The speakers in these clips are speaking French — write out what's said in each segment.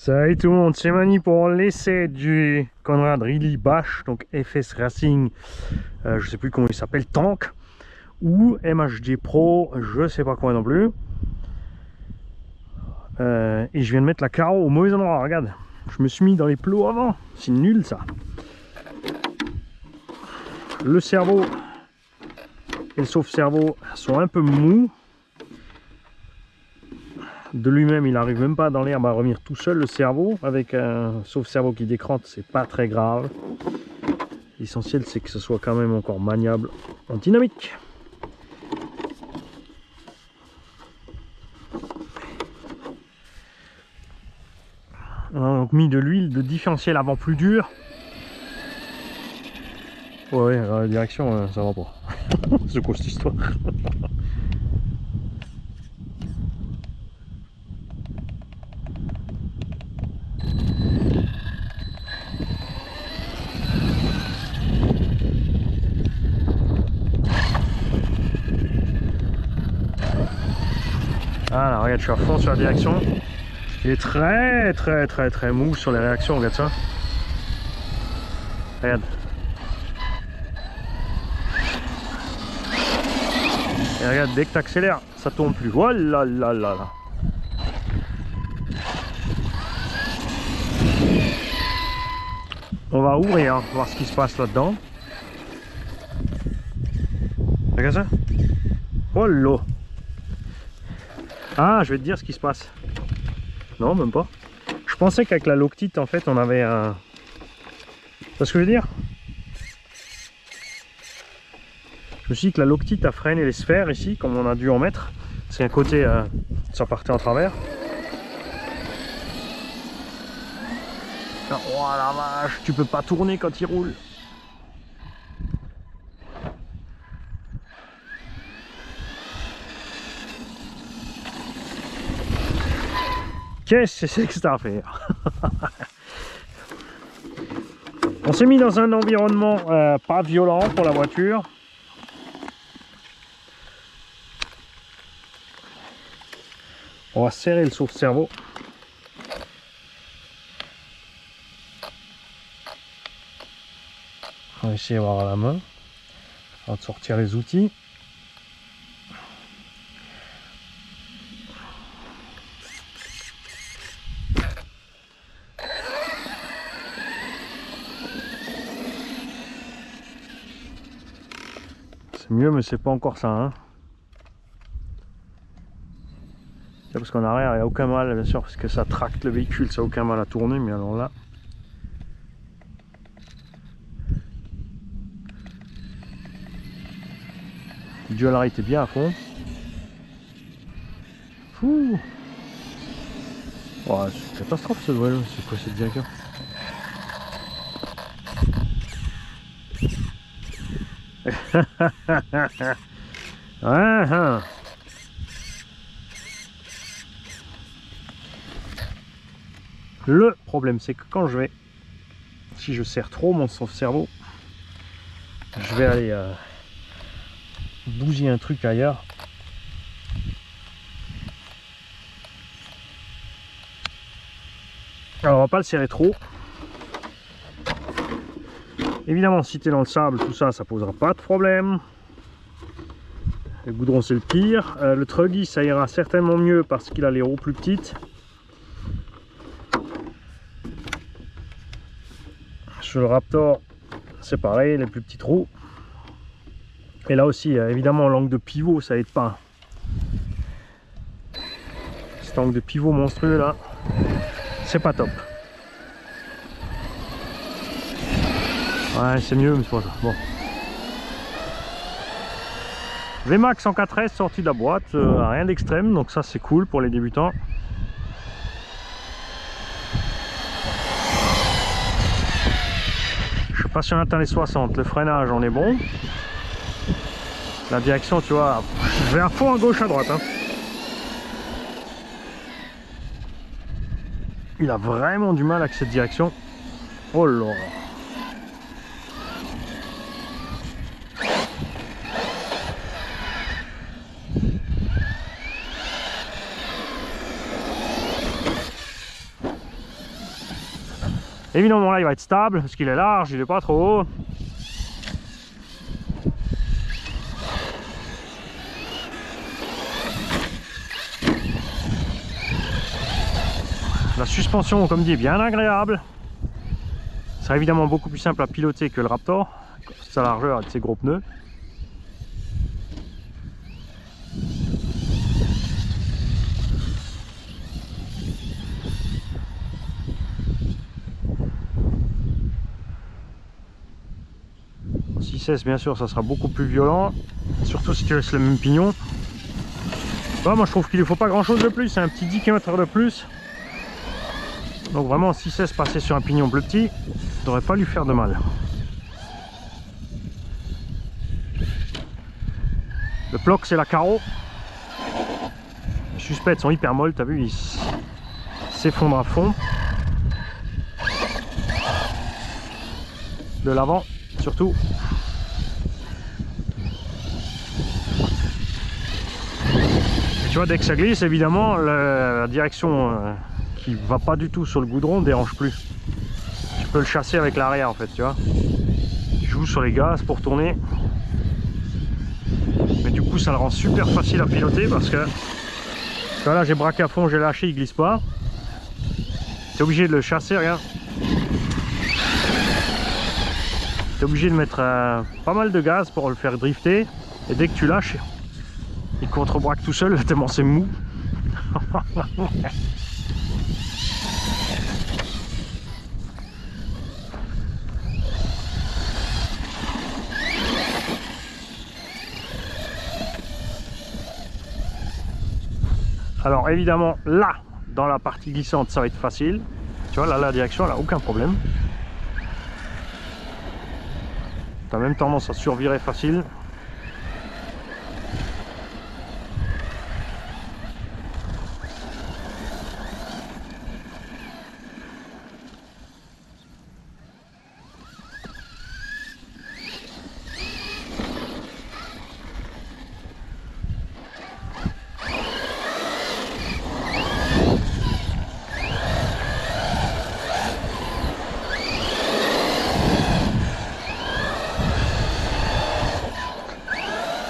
Salut tout le monde, c'est Mani pour l'essai du Conrad Reilly Bash, donc FS Racing, je sais plus comment il s'appelle, Tank, ou MHD Pro, je sais pas quoi non plus. Et je viens de mettre la carreau au mauvais endroit, regarde, je me suis mis dans les plots avant, c'est nul ça. Le cerveau et le sauve-cerveau sont un peu mous. De lui-même, il n'arrive même pas dans l'herbe à revenir tout seul. Le cerveau, avec un sauve-cerveau qui décrante, c'est pas très grave. L'essentiel, c'est que ce soit quand même encore maniable en dynamique. On a donc mis de l'huile de différentiel avant plus dur. Ouais, la direction, ça va pas. C'est quoi cette histoire? Voilà, regarde, je suis à fond sur la direction. Il est très mou sur les réactions, regarde ça. Regarde. Et regarde, dès que tu accélères, ça tourne plus. Oh là là là là. On va ouvrir, hein, voir ce qui se passe là-dedans. Regarde ça. Oh là. Ah, je vais te dire ce qui se passe. Non, même pas. Je pensais qu'avec la loctite, en fait, on avait un... Tu vois ce que je veux dire? Je me suis dit que la loctite a freiné les sphères ici, comme on a dû en mettre. C'est un côté, ça partait en travers. Oh la vache, tu peux pas tourner quand il roule. Qu'est-ce que c'est que cette affaire? On s'est mis dans un environnement pas violent pour la voiture. On va serrer le sauve-cerveau. On va essayer d'avoir à la main. On va sortir les outils. C'est mieux, mais c'est pas encore ça, hein. Parce qu'en arrière, il n'y a aucun mal, bien sûr, parce que ça tracte le véhicule, ça n'a aucun mal à tourner, mais alors là... Le dual rate est bien à fond. Fouh. Oh, c'est une catastrophe ce duel, c'est quoi cette direction? Le problème, c'est que quand je vais, si je serre trop mon sauve-cerveau, je vais aller bousiller un truc ailleurs. Alors on va pas le serrer trop. Évidemment, si tu es dans le sable, tout ça, ça posera pas de problème. Le goudron, c'est le pire. Le truggy, ça ira certainement mieux parce qu'il a les roues plus petites. Sur le Raptor, c'est pareil, les plus petites roues. Et là aussi, évidemment, l'angle de pivot, ça aide pas. Cet angle de pivot monstrueux là, c'est pas top. Ouais, c'est mieux, mais c'est pas ça. Bon. VMAX en 4S sorti de la boîte, rien d'extrême, donc ça c'est cool pour les débutants. Je sais pas si on atteint les 60, le freinage on est bon. La direction, tu vois, je vais à fond à gauche à droite. Hein. Il a vraiment du mal avec cette direction. Oh là. Évidemment là il va être stable parce qu'il est large, il n'est pas trop haut. La suspension, comme dit, est bien agréable. Ça sera évidemment beaucoup plus simple à piloter que le Raptor, sa largeur et de ses gros pneus. En 6S, bien sûr, ça sera beaucoup plus violent, surtout si tu laisses le même pignon. Bah, moi je trouve qu'il ne faut pas grand chose de plus, c'est un petit 10 km/h de plus. Donc vraiment en 6S passer sur un pignon plus petit, ça devrait pas lui faire de mal. Le bloc c'est la carreau. Les suspects sont hyper molles, t'as vu, ils s'effondrent à fond. De l'avant surtout. Et tu vois, dès que ça glisse, évidemment, la direction qui va pas du tout sur le goudron dérange plus. Tu peux le chasser avec l'arrière en fait, tu vois. Tu joues sur les gaz pour tourner. Mais du coup ça le rend super facile à piloter parce que tu vois, là j'ai braqué à fond, j'ai lâché, il glisse pas. Tu es obligé de le chasser, regarde. Tu es obligé de mettre pas mal de gaz pour le faire drifter. Et dès que tu lâches, il contre-braque tout seul, tellement c'est mou. Alors évidemment là, dans la partie glissante, ça va être facile. Tu vois, là la direction, elle n'a aucun problème. Tu as même tendance à survirer facile.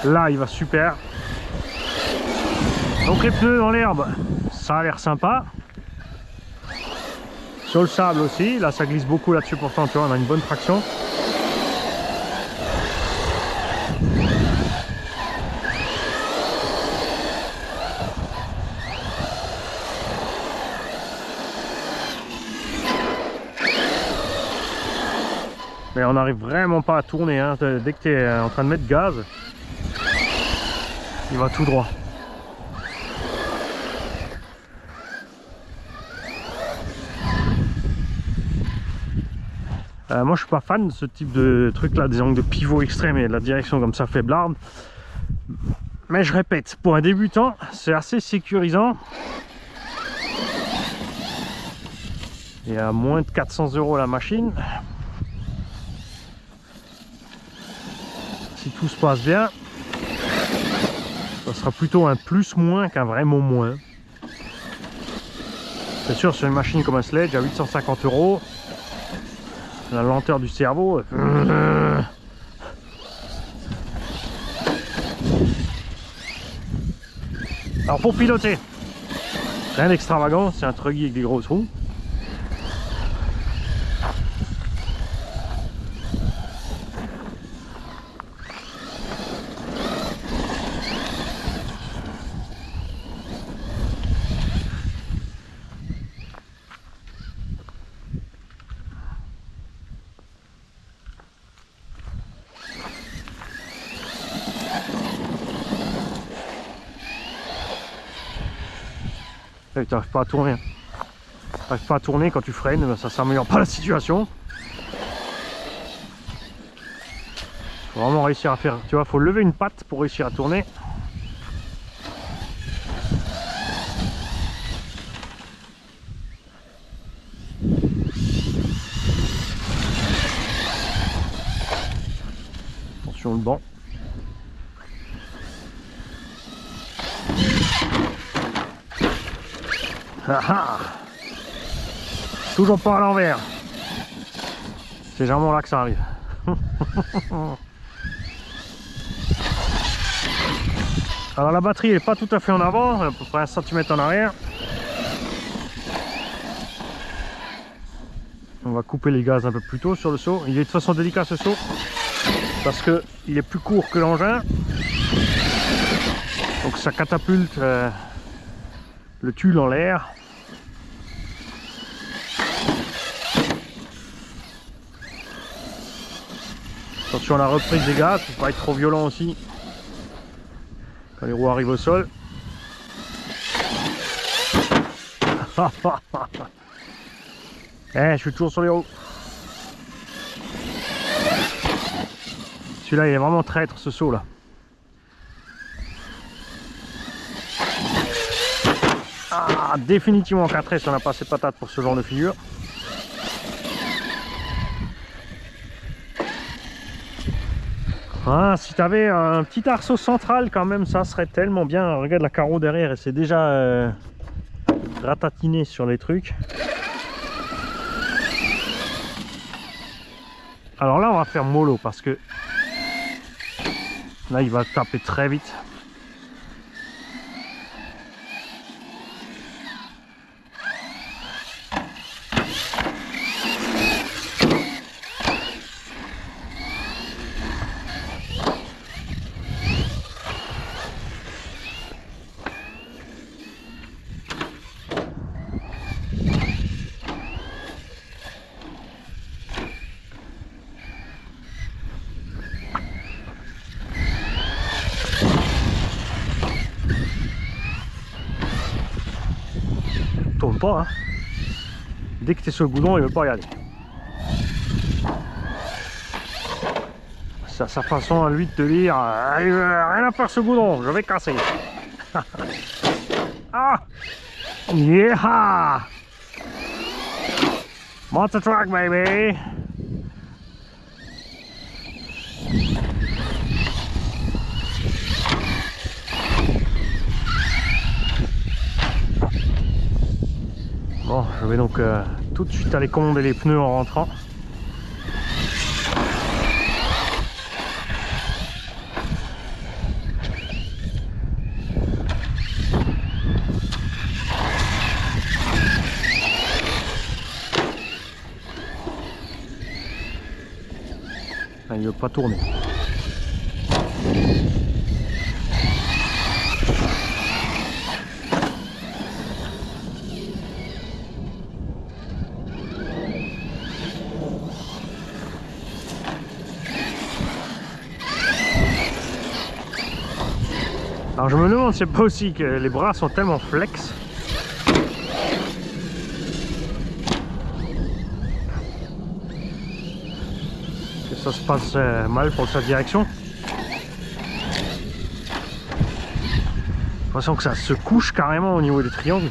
Là il va super. Donc les pneus dans l'herbe, ça a l'air sympa. Sur le sable aussi, là ça glisse beaucoup là-dessus, pourtant tu vois on a une bonne traction. Mais on n'arrive vraiment pas à tourner, hein. Dès que tu es en train de mettre gaz, il va tout droit. Moi je suis pas fan de ce type de truc là, des angles de pivot extrêmes et de la direction comme ça faiblarde. Mais je répète, pour un débutant, c'est assez sécurisant. Et à moins de 400 € la machine. Si tout se passe bien, ça sera plutôt un plus-moins qu'un vraiment moins. C'est sûr, sur une machine comme un Sledge à 850 €, la lenteur du cerveau. Alors pour piloter, rien d'extravagant, c'est un truggy avec des grosses roues. Tu n'arrives pas à tourner. Tu n'arrives pas à tourner quand tu freines, ça s'améliore pas la situation. Faut vraiment réussir à faire, tu vois, faut lever une patte pour réussir à tourner. Attention le banc. Ah ah. Toujours pas à l'envers. C'est généralement là que ça arrive. Alors la batterie n'est pas tout à fait en avant, à peu près 1 cm en arrière. On va couper les gaz un peu plus tôt sur le seau. Il est de façon délicate ce seau parce qu'il est plus court que l'engin. Donc ça catapulte le tulle en l'air. Attention à la reprise des gaz, il ne faut pas être trop violent aussi quand les roues arrivent au sol. Je suis toujours sur les roues. Celui-là, il est vraiment traître, ce saut là. Ah, définitivement 4S, on n'a pas assez patate pour ce genre de figure. Ah, si tu avais un petit arceau central quand même, ça serait tellement bien. Regarde la carreau derrière, et c'est déjà ratatiné sur les trucs. Alors là, on va faire mollo parce que là, il va taper très vite. Tourne pas, hein. Dès que tu es sur le goudron, il veut pas y aller. C'est sa façon à lui de te dire il veut rien à faire ce goudron, je vais casser. Ah, yeah, monster truck baby. Bon, je vais donc tout de suite aller commander les pneus en rentrant. Ah, il ne veut pas tourner. Alors je me demande, c'est pas aussi que les bras sont tellement flex. Que ça se passe mal pour sa direction. J'ai l'impression que ça se couche carrément au niveau des triangles.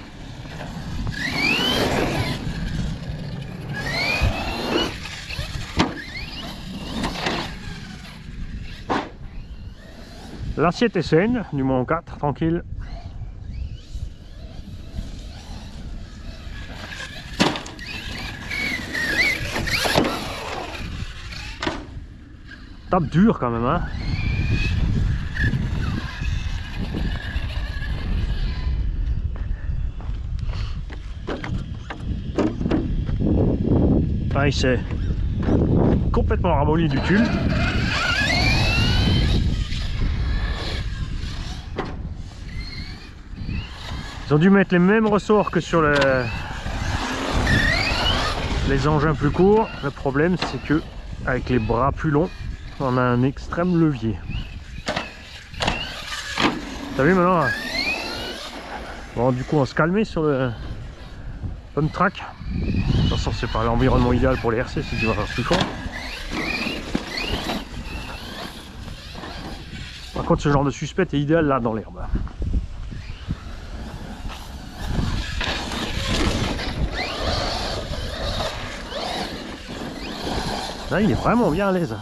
L'assiette est saine, du moins 4, tranquille. Tape dur quand même, hein. Ah, il s'est complètement ramolli du tulle. Ils ont dû mettre les mêmes ressorts que sur les engins plus courts. Le problème, c'est que avec les bras plus longs, on a un extrême levier. T'as vu maintenant? Bon, du coup, on se calmer sur le pump track. De toute façon, c'est pas l'environnement idéal pour les RC, c'est du virage plus fort. Par contre, ce genre de suspect est idéal là dans l'herbe. Là, il est vraiment bien à l'aise.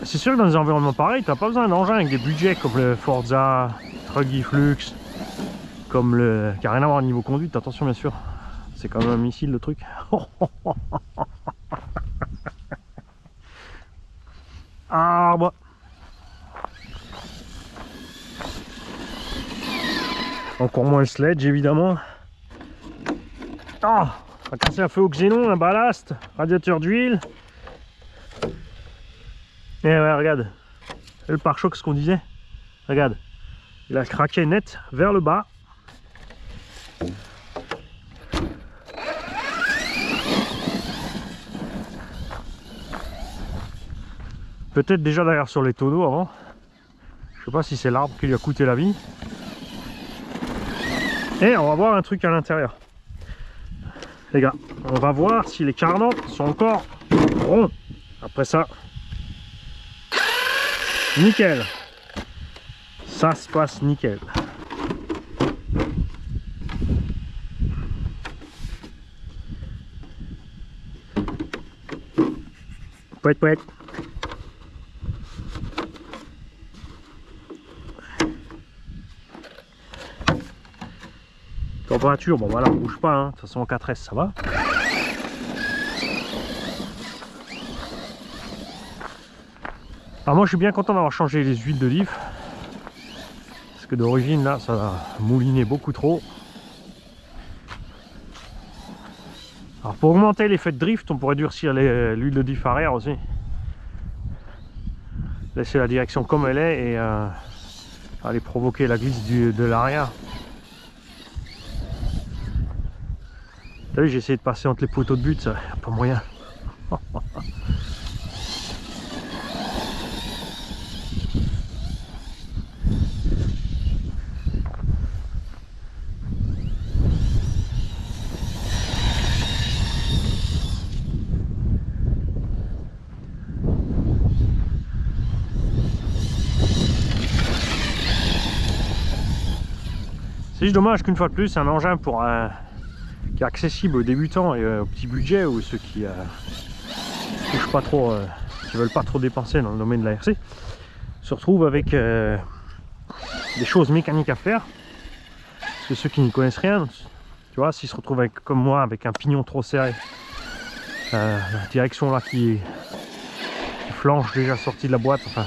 C'est sûr que dans des environnements pareils, t'as pas besoin d'engins avec des budgets comme le Forza, Truggy Flux, comme le... qui n'a rien à voir au niveau conduite, attention bien sûr. C'est quand même un missile le truc. Arbre. Encore moins le sledge évidemment. Ah, on va casser un feu au xénon, un ballast, radiateur d'huile. Et ouais, regarde. Et le pare-choc, ce qu'on disait. Regarde. Il a craqué net vers le bas. Peut-être déjà derrière sur les tonneaux avant. Je sais pas si c'est l'arbre qui lui a coûté la vie. Et on va voir un truc à l'intérieur. Les gars, on va voir si les carnants sont encore ronds. Après ça, nickel. Ça se passe nickel. Pouet pouet. Température, bon voilà, on bouge pas, hein. De toute façon en 4S ça va. Alors moi je suis bien content d'avoir changé les huiles de diff. Parce que d'origine là ça a mouliné beaucoup trop. Alors pour augmenter l'effet de drift, on pourrait durcir l'huile de diff arrière aussi. Laisser la direction comme elle est et aller provoquer la glisse de l'arrière. T'as vu, j'ai essayé de passer entre les poteaux de but, ça n'a pas moyen. C'est juste dommage qu'une fois de plus, un engin pour qui est accessible aux débutants et au petit budget ou ceux qui touchent pas trop, qui veulent pas trop dépenser dans le domaine de la RC, se retrouvent avec des choses mécaniques à faire. Parce que ceux qui n'y connaissent rien, tu vois, s'ils se retrouvent avec, comme moi avec un pignon trop serré, la direction là qui flanche déjà sortie de la boîte, enfin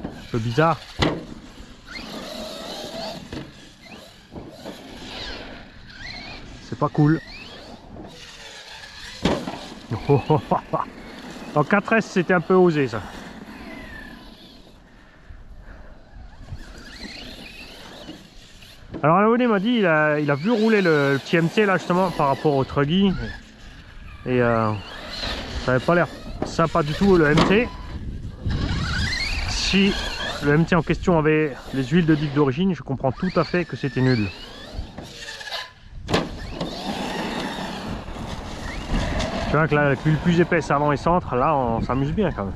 un peu bizarre. C'est pas cool. En 4S c'était un peu osé ça. Alors Léoné m'a dit il a vu rouler le petit MT là justement par rapport au Truggy. Et ça n'avait pas l'air sympa du tout le MT. Si le MT en question avait les huiles de diff d'origine, je comprends tout à fait que c'était nul. Tu vois que là, avec l'huile plus épaisse avant et centre, là on s'amuse bien quand même.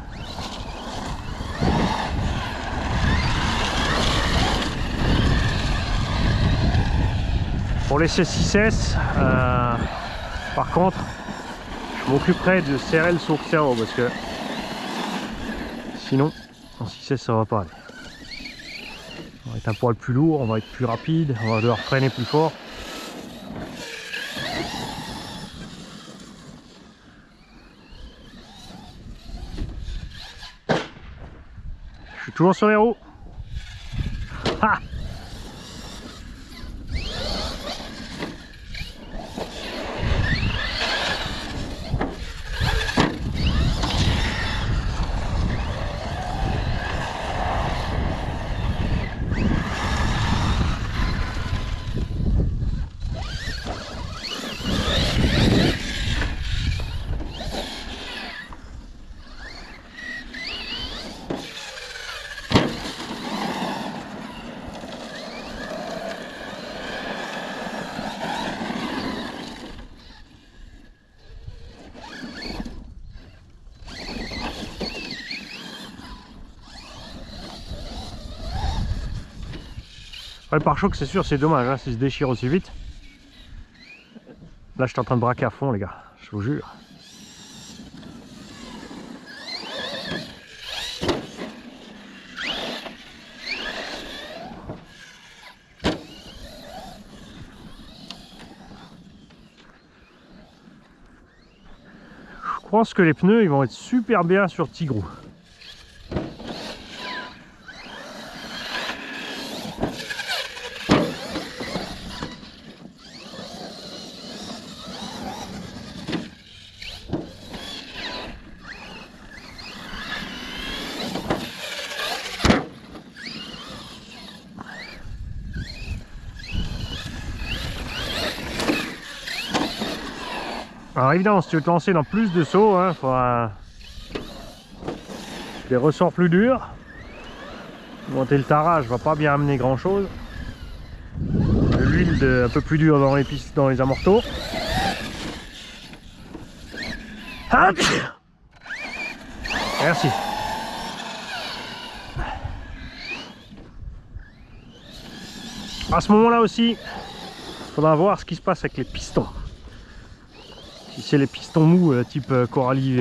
Pour les C6S, par contre, je m'occuperai de serrer le cerveau parce que sinon, en 6S ça va pas aller. On va être un poil plus lourd, on va être plus rapide, on va devoir freiner plus fort. Je suis toujours sur les roues. Ha! Ouais, le pare-choc c'est sûr c'est dommage hein, s'il se déchire aussi vite. Là je suis en train de braquer à fond les gars, je vous jure. pense que les pneus ils vont être super bien sur Tigrou. Alors évidemment, si tu veux te lancer dans plus de sauts, il faudra des ressorts plus durs. Monter le tarage va pas bien amener grand chose. De l'huile un peu plus dure dans les pistes, dans les amortos. Hop, merci. À ce moment-là aussi, il faudra voir ce qui se passe avec les pistons. Si c'est les pistons mous type Coralie,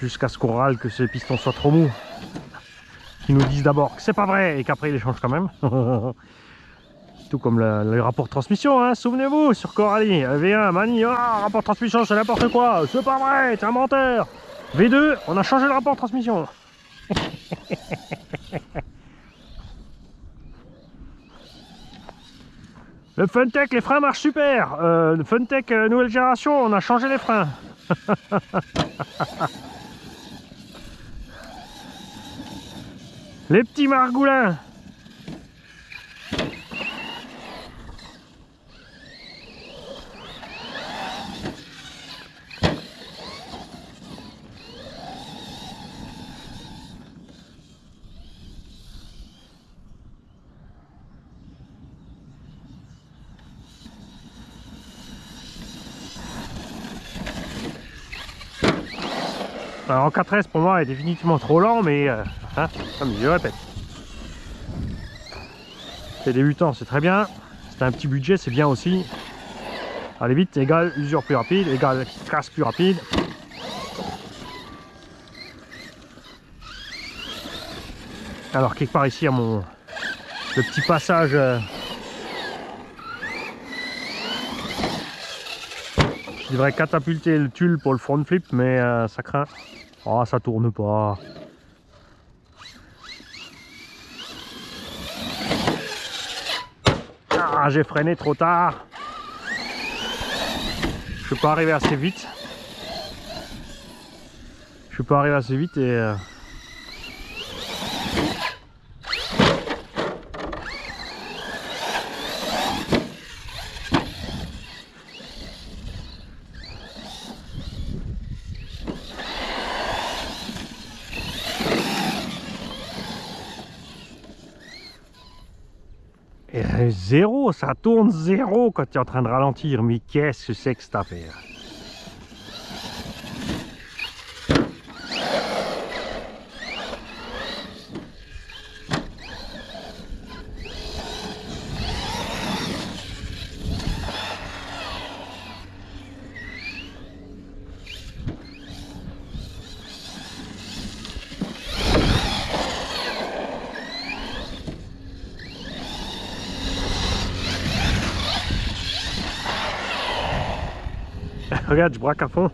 jusqu'à ce qu'on râle que ces pistons soient trop mous, qui nous disent d'abord que c'est pas vrai et qu'après ils les changent quand même. Tout comme le rapport de transmission, hein, souvenez-vous, sur Coralie, V1, Mani, rapport de transmission c'est n'importe quoi, c'est pas vrai, t'es un menteur. V2, on a changé le rapport de transmission. Le Funtech, les freins marchent super. Le Funtech nouvelle génération, on a changé les freins. Les petits margoulins. Alors en 4S pour moi est définitivement trop lent, mais comme je répète, c'est débutant, c'est très bien. C'est un petit budget, c'est bien aussi. Aller vite égale usure plus rapide, égale casse plus rapide. Alors quelque part ici à le petit passage qui devrait catapulter le tulle pour le front flip, mais ça craint. Oh, ça tourne pas. Ah, j'ai freiné trop tard. Je peux pas arriver assez vite. Et zéro, ça tourne zéro quand tu es en train de ralentir. Mais qu'est-ce que c'est que cette affaire? Regarde, je braque à fond.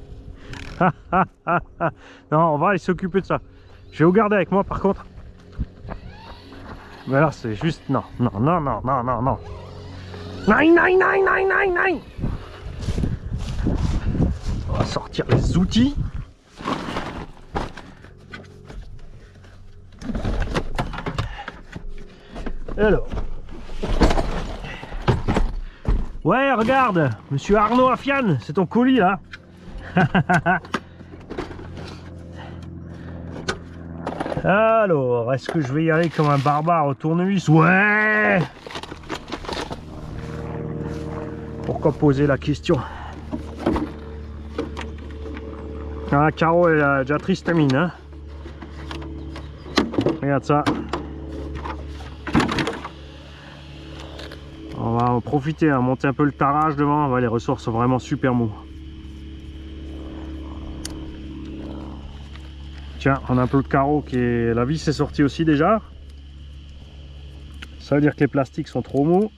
Non, on va aller s'occuper de ça. Je vais vous garder avec moi par contre. Mais là, c'est juste... Non. Non. Non. On va sortir les outils. Alors. Ouais, regarde, monsieur Arnaud Afian, c'est ton colis là. Alors, est-ce que je vais y aller comme un barbare au tournevis? Ouais. Pourquoi poser la question? Ah, Caro, elle a déjà triste mine, hein. Regarde ça. On va en profiter, hein, monter un peu le tarage devant. Ouais, les ressorts sont vraiment super mous. Tiens, on a un peu de carreau qui est... La vis est sortie aussi déjà. Ça veut dire que les plastiques sont trop mous.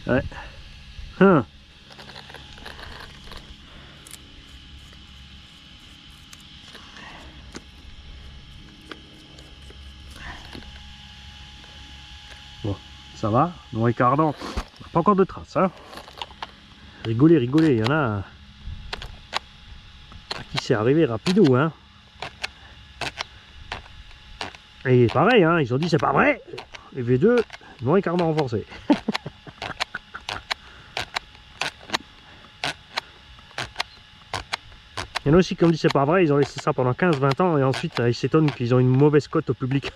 Ouais. Hein. Bon, ça va, non écardant. Pas encore de traces, hein. Rigolez, rigolez, il y en a à qui c'est arrivé rapido, hein. Et pareil, hein, ils ont dit c'est pas vrai. Les V2, non écardant renforcé. Il y en a aussi qui ont dit c'est pas vrai, ils ont laissé ça pendant 15-20 ans et ensuite ils s'étonnent qu'ils ont une mauvaise cote au public.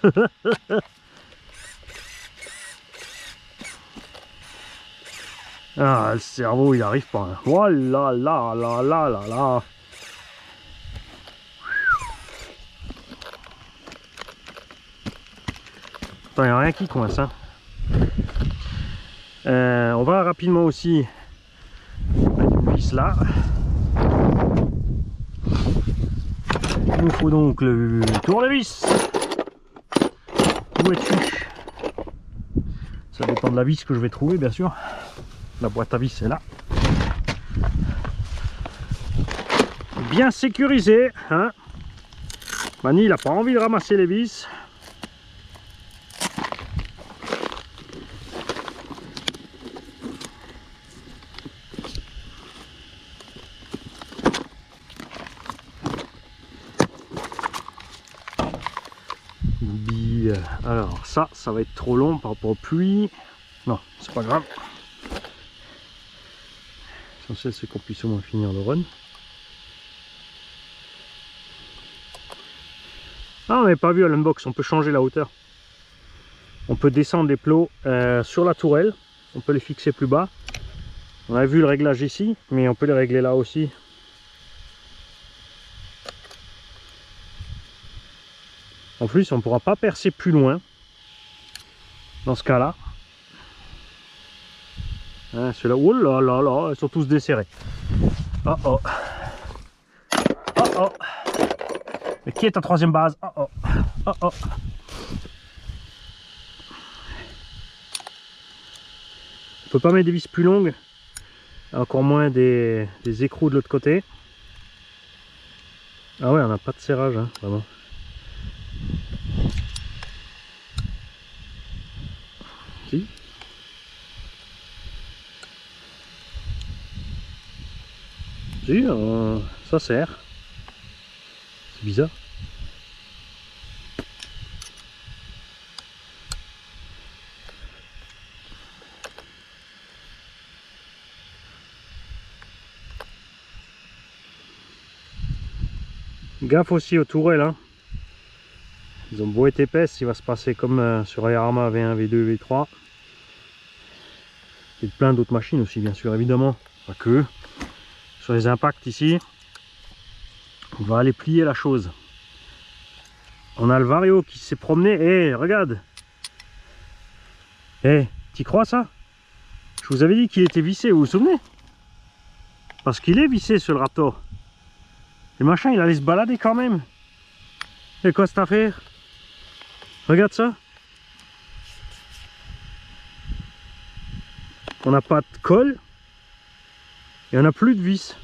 Ah, le cerveau il arrive pas. Hein. Oh là là là là là là. Attends, il n'y a rien qui coince. Hein. On va rapidement aussi mettre une vis là. Il nous faut donc le tournevis. Où es-tu? Ça dépend de la vis que je vais trouver, bien sûr. La boîte à vis est là. Bien sécurisé. Hein. Mani, il n'a pas envie de ramasser les vis. Alors ça va être trop long par rapport aux pluies. Non, c'est pas grave. L'essentiel c'est qu'on puisse au moins finir le run. Ah, on n'avait pas vu à l'unbox, on peut changer la hauteur. On peut descendre les plots sur la tourelle. On peut les fixer plus bas. On a vu le réglage ici, mais on peut les régler là aussi. En plus, on ne pourra pas percer plus loin. Dans ce cas-là. Hein, ceux-là, oh là là là, ils sont tous desserrés. Oh oh. Oh oh. Mais qui est ta troisième base? Oh oh. Oh oh. On peut pas mettre des vis plus longues. Encore moins des écrous de l'autre côté. Ah ouais, on n'a pas de serrage, hein, vraiment. Si. Si, ça sert. C'est bizarre. Gaffe aussi aux tourelles, hein. Ils ont beau être épaisses, il va se passer comme sur les Arma V1, V2, V3. Et plein d'autres machines aussi, bien sûr, évidemment. Pas que. Sur les impacts ici, on va aller plier la chose. On a le Vario qui s'est promené. Eh, regarde. Eh, t'y crois ça? Je vous avais dit qu'il était vissé, vous vous souvenez? Parce qu'il est vissé sur le Raptor. Le machin, il allait se balader quand même. Et quoi cette affaire? Regarde ça. On n'a pas de colle. Et on n'a plus de vis.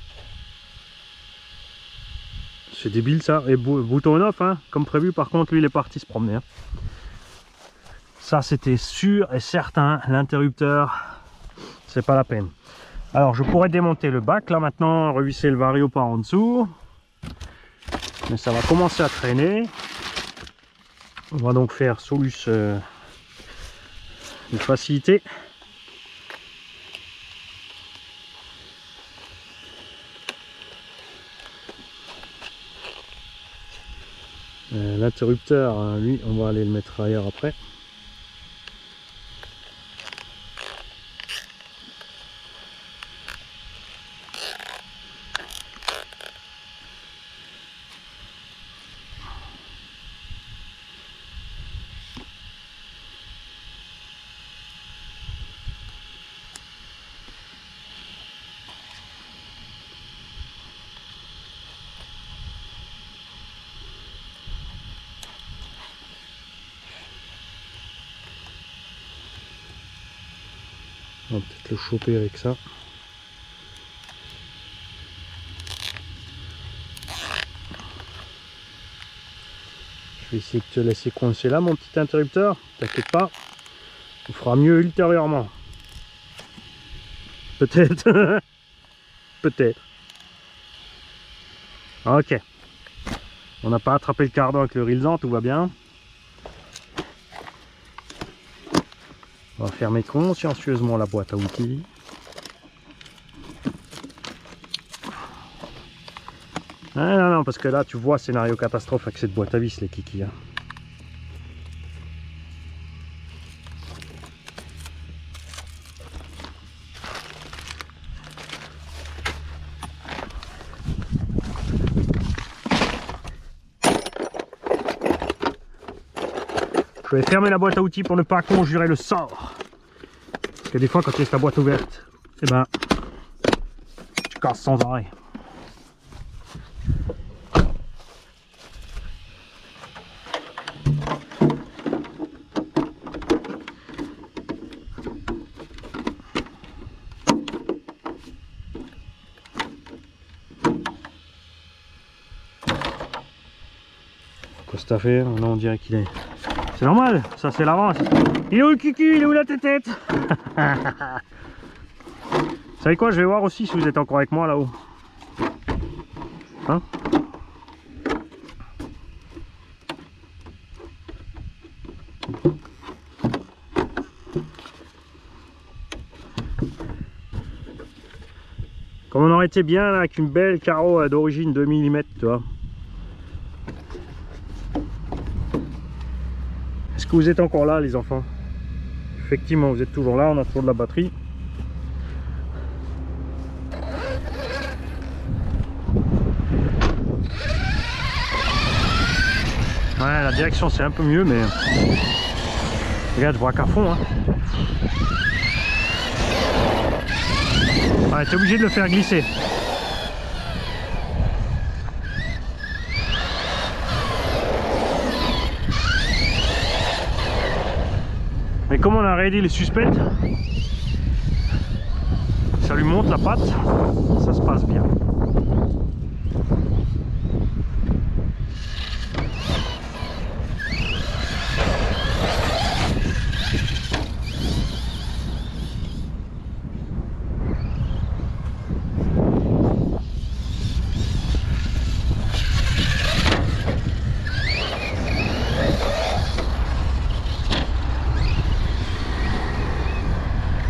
C'est débile ça. Et bouton off, hein, comme prévu. Par contre, lui, il est parti se promener. Hein. Ça, c'était sûr et certain. L'interrupteur, c'est pas la peine. Alors, je pourrais démonter le bac. Là, maintenant, revisser le Vario par en dessous. Mais ça va commencer à traîner. On va donc faire Solus de facilité. L'interrupteur, lui, on va aller le mettre ailleurs après. On va peut-être le choper avec ça. Je vais essayer de te laisser coincer là, mon petit interrupteur. T'inquiète pas, on fera mieux ultérieurement. Peut-être. Peut-être. Ok. On n'a pas attrapé le cardan avec le rilsan, tout va bien. On va fermer consciencieusement la boîte à outils. Ah non, non, parce que là, tu vois, scénario catastrophe avec cette boîte à vis, les kikis. Hein. Je vais fermer la boîte à outils pour ne pas conjurer le sort. Parce que des fois, quand tu laisses ta boîte ouverte, eh ben, tu casses sans arrêt. Qu'est-ce que t'as fait? Non, on dirait qu'il est... C'est normal, ça c'est l'avance. Il est où le cucu? Il est où la tête? Vous savez quoi? Je vais voir aussi si vous êtes encore avec moi là-haut. Hein? Comme on aurait été bien là, avec une belle carreau d'origine 2 mm, tu vois. Est-ce que vous êtes encore là, les enfants? Effectivement, vous êtes toujours là, on a toujours de la batterie. Ouais, la direction c'est un peu mieux, mais... Regarde, je braque à fond, hein. Ouais, t'es obligé de le faire glisser. Mais comme on a raidé les suspects, ça lui monte la patte, ça se passe bien.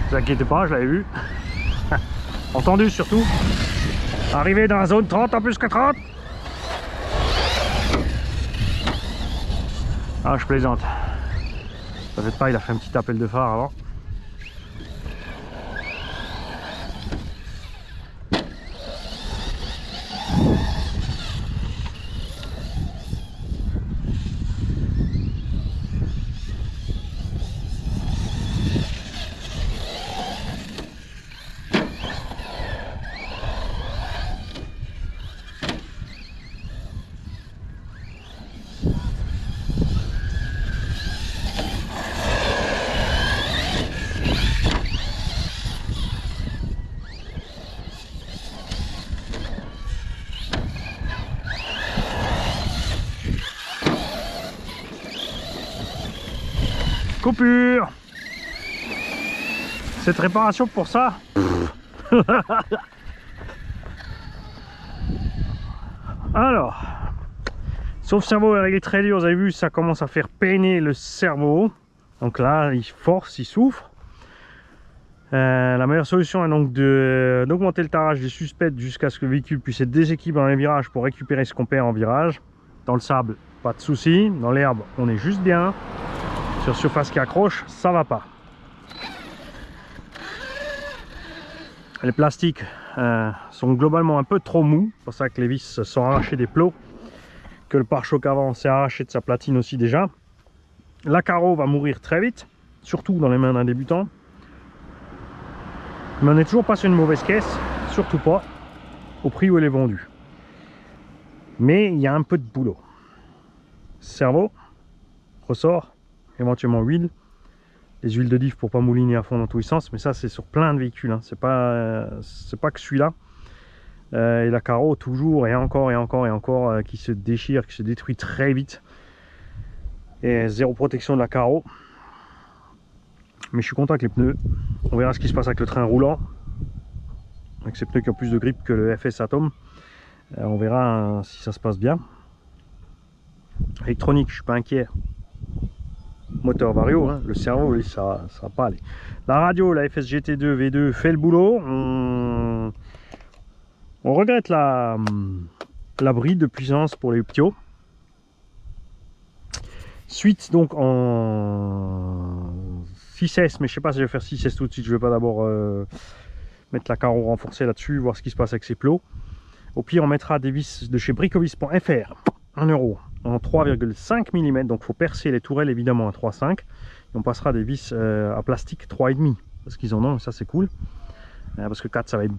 Ne vous inquiétez pas, je l'avais vu. Entendu surtout. Arrivé dans la zone 30 en plus que 30. Ah, je plaisante. Peut-être pas, il a fait un petit appel de phare avant. Coupure. Cette réparation pour ça. Alors, sauf cerveau est réglé très dur, vous avez vu, ça commence à faire peiner le cerveau. Donc là, il force, il souffre. La meilleure solution est donc d'augmenter le tarage des suspects jusqu'à ce que le véhicule puisse être déséquilibré dans les virages pour récupérer ce qu'on perd en virage. Dans le sable, pas de souci. Dans l'herbe, on est juste bien. Sur surface qui accroche, ça va pas. Les plastiques sont globalement un peu trop mous, c'est pour ça que les vis sont arrachées des plots, que le pare-choc avant s'est arraché de sa platine aussi déjà. La carreau va mourir très vite, surtout dans les mains d'un débutant. Mais on n'est toujours pas sur une mauvaise caisse, surtout pas au prix où elle est vendue. Mais il y a un peu de boulot. Cerveau, ressort, éventuellement huile, les huiles de diff pour pas mouliner à fond dans tous les sens, mais ça c'est sur plein de véhicules, hein. C'est pas que celui-là. Et la carreau toujours et encore qui se déchire, qui se détruit très vite. Et zéro protection de la carreau. Mais je suis content avec les pneus. On verra ce qui se passe avec le train roulant. Avec ces pneus qui ont plus de grip que le FS Atom. On verra si ça se passe bien. Électronique, je suis pas inquiet. Moteur Vario, hein. Le cerveau, lui, ça va pas aller. La radio, la FSGT2 V2 fait le boulot. On regrette la bride de puissance pour les ptios. Suite donc en 6S, mais je sais pas si je vais faire 6S tout de suite. Je vais pas d'abord mettre la carreau renforcée là-dessus, voir ce qui se passe avec ces plots. Au pire, on mettra des vis de chez bricovis.fr 1 € en 3,5 mm. Donc, il faut percer les tourelles évidemment à 3,5. Et on passera des vis à plastique 3,5 parce qu'ils en ont, et ça c'est cool. Parce que 4, ça va être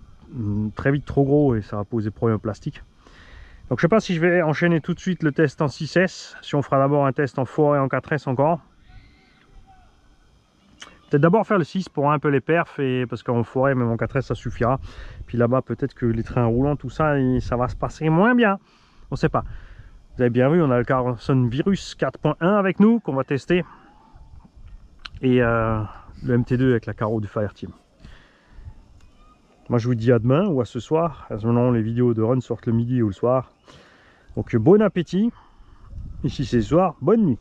très vite trop gros et ça va poser problème au plastique. Donc, je sais pas si je vais enchaîner tout de suite le test en 6S. Si on fera d'abord un test en forêt en 4S encore. Peut-être d'abord faire le 6 pour un peu les perfs, et parce qu'en forêt, même en 4S, ça suffira. Puis là-bas, peut-être que les trains roulants, tout ça, ça va se passer moins bien. On ne sait pas. Vous avez bien vu, on a le Carlson Virus 4.1 avec nous, qu'on va tester. Et le MT2 avec la carreau du Fireteam. Moi, je vous dis à demain ou à ce soir. À ce moment, les vidéos de run sortent le midi ou le soir. Donc, bon appétit. Ici, c'est le soir. Bonne nuit.